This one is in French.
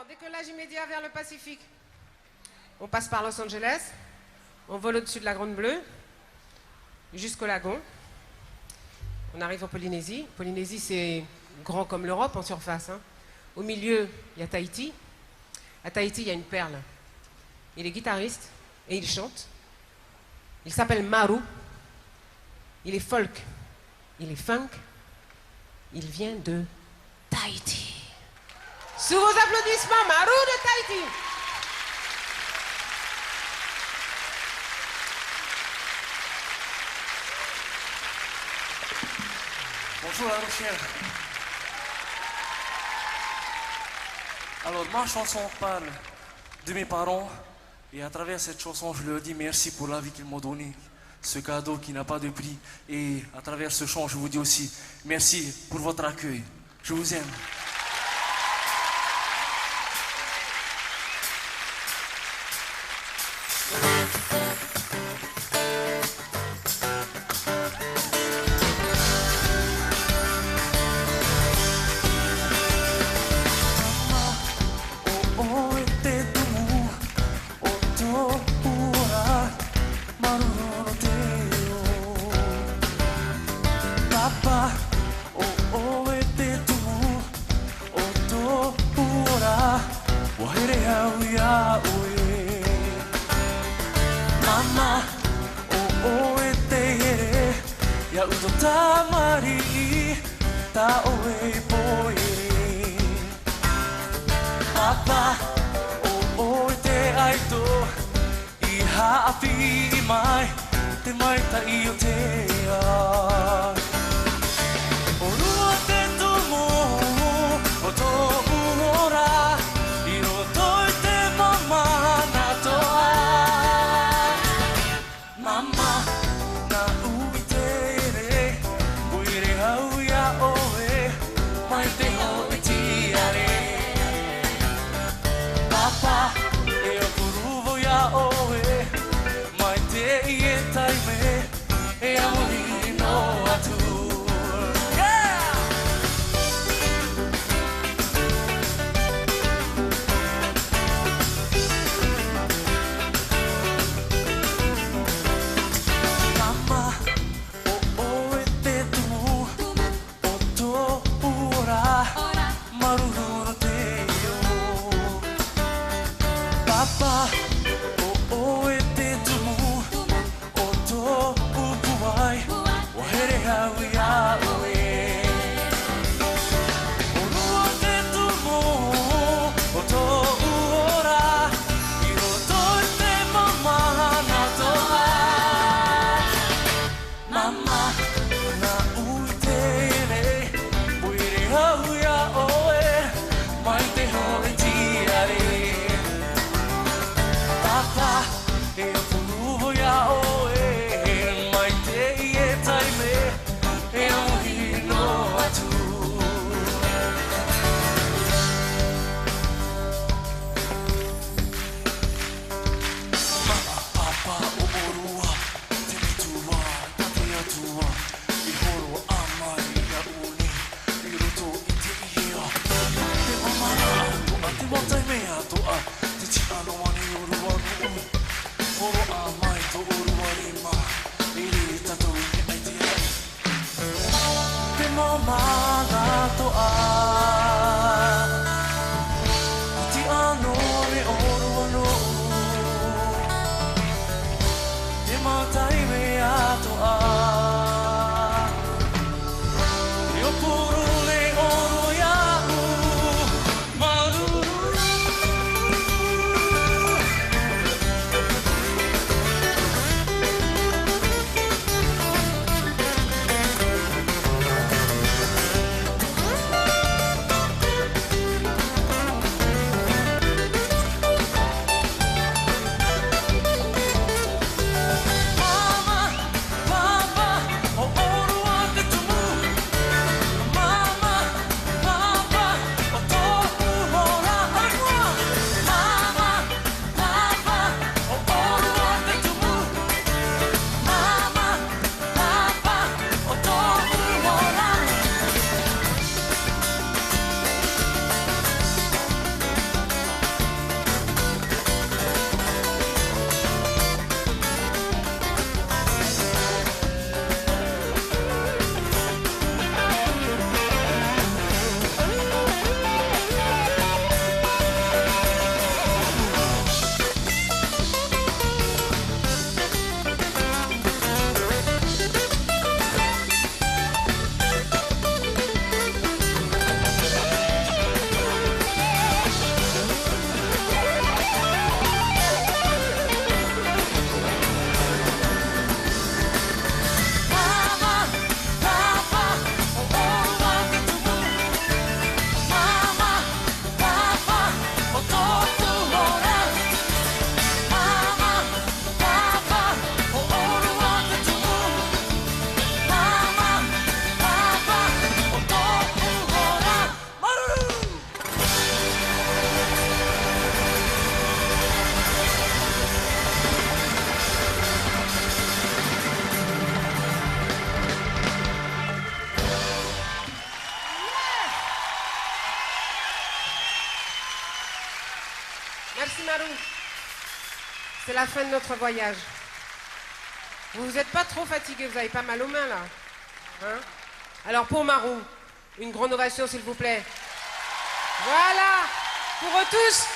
Alors, décollage immédiat vers le Pacifique. On passe par Los Angeles, on vole au-dessus de la Grande Bleue, jusqu'au lagon. On arrive en Polynésie. Polynésie, c'est grand comme l'Europe en surface, hein. Au milieu, il y a Tahiti. À Tahiti, il y a une perle. Il est guitariste et il chante. Il s'appelle Maru. Il est folk. Il est funk. Il vient de Tahiti. Sous vos applaudissements, Maru de Tahiti. Bonjour La Rochelle. Alors ma chanson parle de mes parents et à travers cette chanson je leur dis merci pour la vie qu'ils m'ont donnée, ce cadeau qui n'a pas de prix, et à travers ce chant je vous dis aussi merci pour votre accueil. Je vous aime. Mama, o e te here, ia uto tamari, ta oe poere. Papa, o e te aito, I haapi mai, te mai ta I o te a. O rua te tumu, o tō ora, I roto I te mama na toa. Mama, na ui te re, uire hau ia oe, mai te hoi tiare. Papa, e o kuruvo ia oe, mai te I e taime, e a mori no atu. Merci Marou. C'est la fin de notre voyage. Vous n'êtes pas trop fatigué, vous avez pas mal aux mains là. Hein? Alors pour Marou, une grande ovation s'il vous plaît. Voilà, pour eux tous.